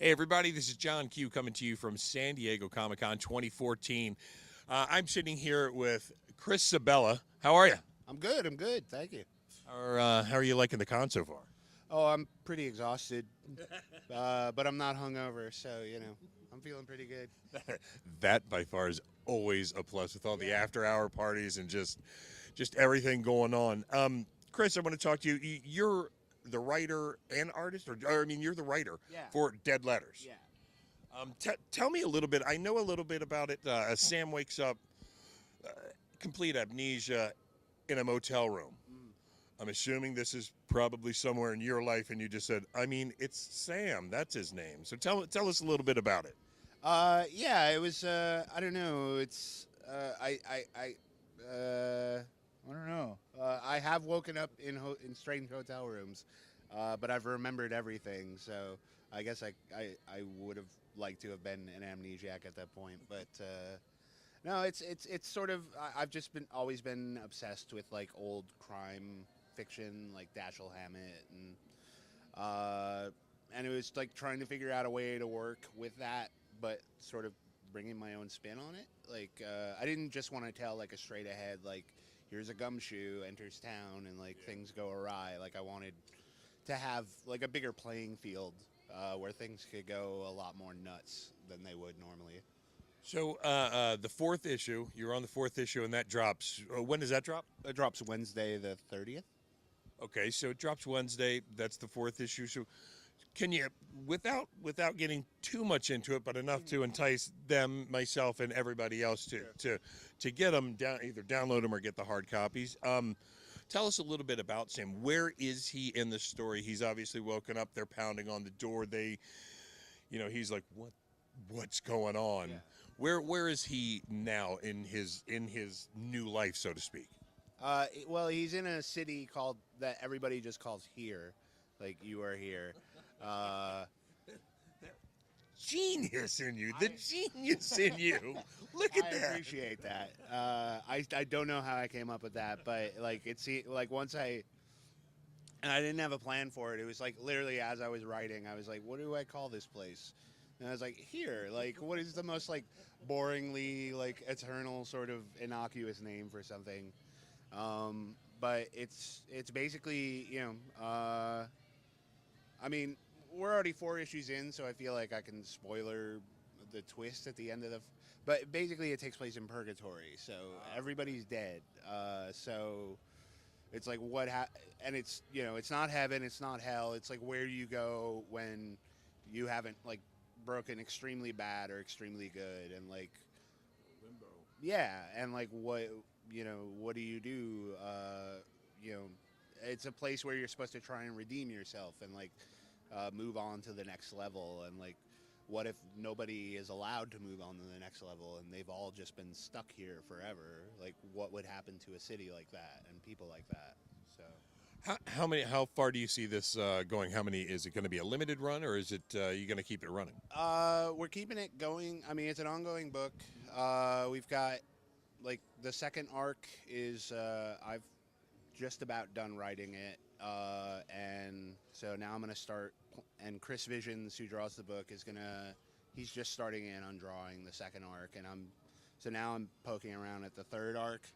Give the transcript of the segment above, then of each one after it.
Hey, everybody, this is John Q coming to you from San Diego Comic-Con 2014. I'm sitting here with Chris Sebela. How are you? I'm good. I'm good. Thank you. How are you liking the con so far? Oh, I'm pretty exhausted, but I'm not hungover, so I'm feeling pretty good. That, by far, is always a plus with all the after-hour parties and just everything going on. Chris, I want to talk to you. You're the writer and artist, or I mean, you're the writer Yeah. for Dead Letters. Yeah. Tell me a little bit. I know a little bit about it. Sam wakes up, complete amnesia, in a motel room. I'm assuming this is probably somewhere in your life, and you just said, I mean, it's Sam. That's his name. So tell us a little bit about it. Yeah. It was. I don't know. It's. I don't know. I have woken up in strange hotel rooms, but I've remembered everything. So I guess I would have liked to have been an amnesiac at that point, but. No, it's sort of. I've just always been obsessed with like old crime fiction, like Dashiell Hammett, and it was like trying to figure out a way to work with that, but sort of bringing my own spin on it. Like I didn't just want to tell like a straight ahead like here's a gumshoe enters town and like things go awry. Like I wanted to have like a bigger playing field where things could go a lot more nuts than they would normally. So the fourth issue, you're on the fourth issue, and that drops. When does that drop? It drops Wednesday the 30th. Okay, so it drops Wednesday. That's the fourth issue. So can you, without getting too much into it, but enough to entice them, myself, and everybody else to get them down, either download them or get the hard copies. Tell us a little bit about Sam. Where is he in the story? He's obviously woken up. They're pounding on the door. He's like, what's going on? Yeah. Where is he now in his new life, so to speak? Well, he's in a city called that everybody just calls here, like you are here. Uh, Genius in you, the genius in you. Look at I that. appreciate that. I don't know how I came up with that, but like like once and I didn't have a plan for it. It was like literally as I was writing, I was like, what do I call this place? And I was like, here. Like, what is the most like boringly like eternal sort of innocuous name for something? But it's basically I mean we're already 4 issues in, so I feel like I can spoiler the twist at the end of the. But basically, it takes place in purgatory, so everybody's dead. So it's like and it's it's not heaven, it's not hell. It's like where you go when you haven't like broken extremely bad or extremely good, and like Limbo. yeah, and like what do you do? You know, it's a place where you're supposed to try and redeem yourself and like move on to the next level. And like, what if nobody is allowed to move on to the next level and they've all just been stuck here forever? Like, what would happen to a city like that and people like that? So. How far do you see this going? How many is it going to be a limited run, or is it you going to keep it running? We're keeping it going. I mean, it's an ongoing book. We've got like the second arc is I've just about done writing it, and so now I'm gonna start. And Chris Visions, who draws the book, he's just starting in on drawing the second arc, and now I'm poking around at the third arc,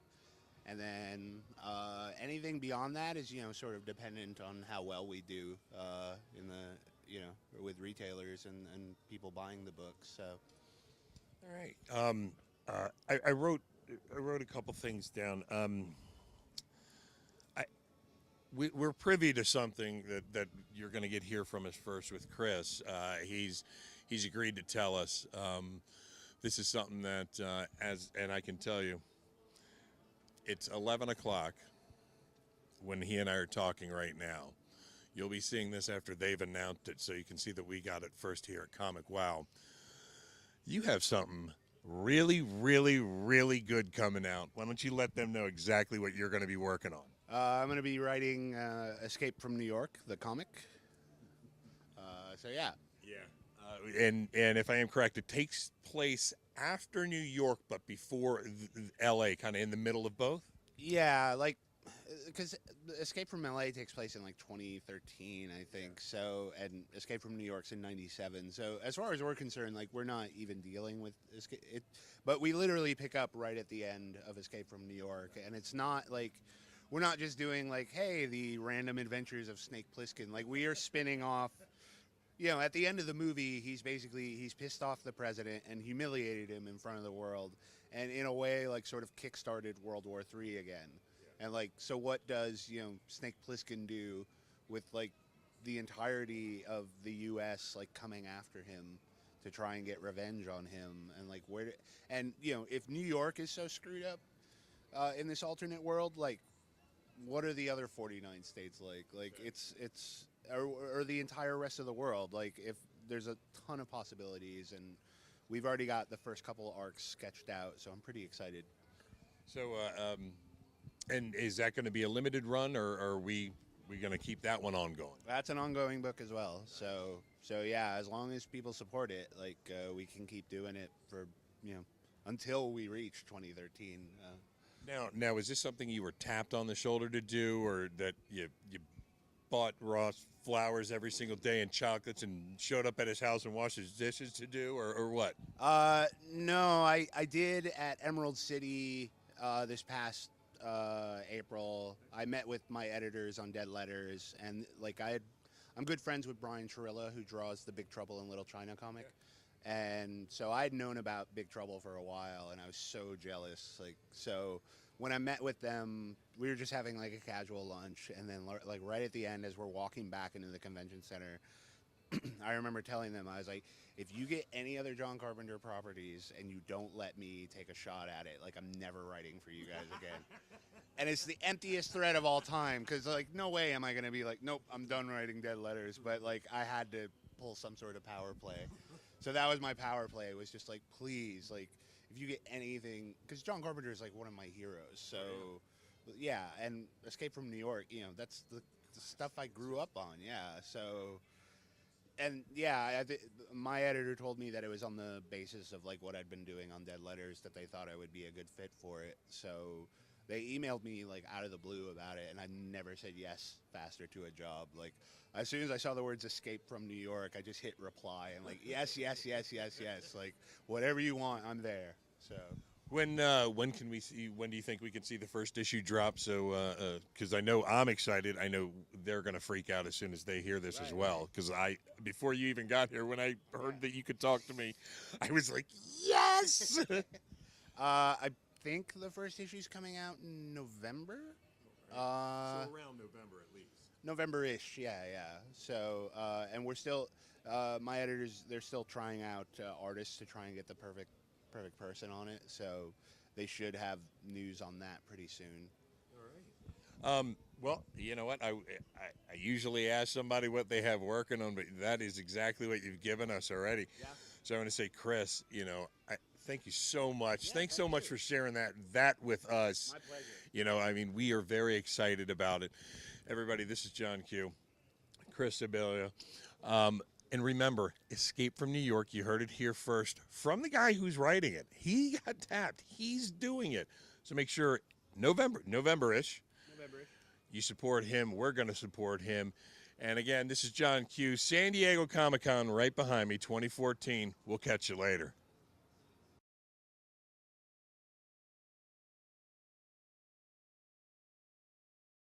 and then anything beyond that is sort of dependent on how well we do in the with retailers and people buying the book. So. All right. I wrote a couple things down. We're privy to something that you're going to get here from us first with Chris. He's agreed to tell us. This is something that and I can tell you, it's 11 o'clock when he and I are talking right now. You'll be seeing this after they've announced it, so you can see that we got it first here at ComicWow. You have something really, really, really good coming out. Why don't you let them know exactly what you're going to be working on? I'm going to be writing Escape from New York, the comic. So yeah. Yeah. And if I am correct, it takes place after New York, but before L.A., kind of in the middle of both? Yeah, like because Escape from LA takes place in like 2013, I think. So, and Escape from New York's in '97. So, as far as we're concerned, like we're not even dealing with it, but we literally pick up right at the end of Escape from New York, and it's not like we're not just doing like, hey, the random adventures of Snake Plissken. Like we are spinning off. You know, at the end of the movie, he's pissed off the president and humiliated him in front of the world, and in a way, like sort of kickstarted World War III again. And like, so what does Snake Plissken do with like the entirety of the U.S. like coming after him to try and get revenge on him? And like if New York is so screwed up in this alternate world, like what are the other 49 states like? Like it's or the entire rest of the world. Like if there's a ton of possibilities, and we've already got the first couple of arcs sketched out, so I'm pretty excited. So, and is that going to be a limited run, or are we going to keep that one ongoing? That's an ongoing book as well. So yeah, as long as people support it, like we can keep doing it for until we reach 2013. Now, is this something you were tapped on the shoulder to do, or that you bought Ross flowers every single day and chocolates and showed up at his house and washed his dishes to do, or what? No, I did at Emerald City this past April. I met with my editors on Dead Letters, and like I'm good friends with Brian Chirilla, who draws the Big Trouble in Little China comic. Yeah. And so I'd known about Big Trouble for a while, and I was so jealous. Like, so when I met with them, we were just having like a casual lunch, and then like right at the end, as we're walking back into the convention center, I remember telling them, I was like, if you get any other John Carpenter properties and you don't let me take a shot at it, like I'm never writing for you guys again. And it's the emptiest threat of all time, because like no way am I going to be like, nope, I'm done writing Dead Letters. But like I had to pull some sort of power play. So that was my power play, was just like, please, like if you get anything, because John Carpenter is like one of my heroes. So yeah, and Escape from New York, that's the stuff I grew up on. Yeah, so. And yeah, my editor told me that it was on the basis of like what I'd been doing on Dead Letters that they thought I would be a good fit for it. So they emailed me like out of the blue about it, and I never said yes faster to a job. Like as soon as I saw the words "Escape from New York," I just hit reply and like yes. Like whatever you want, I'm there. So. When can we see? When do you think we can see the first issue drop? So, because I know I'm excited. I know they're going to freak out as soon as they hear this as well. Because before you even got here, when I heard that you could talk to me, I was like, yes. I think the first issue's coming out in November. So around November at least. November-ish, yeah. So, and we're still, my editors, they're still trying out artists to try and get the perfect person on it, so they should have news on that pretty soon. All right. Well, you know what? I usually ask somebody what they have working on, but that is exactly what you've given us already. Yeah. So I'm going to say, Chris, thank you so much. Yeah, Thanks so much for sharing that with us. My pleasure. I mean, we are very excited about it. Everybody, this is John Q. Chris Sebela. And remember, Escape from New York, you heard it here first from the guy who's writing it. He got tapped. He's doing it. So make sure November-ish, you support him. We're going to support him. And again, this is John Q. San Diego Comic-Con right behind me, 2014. We'll catch you later.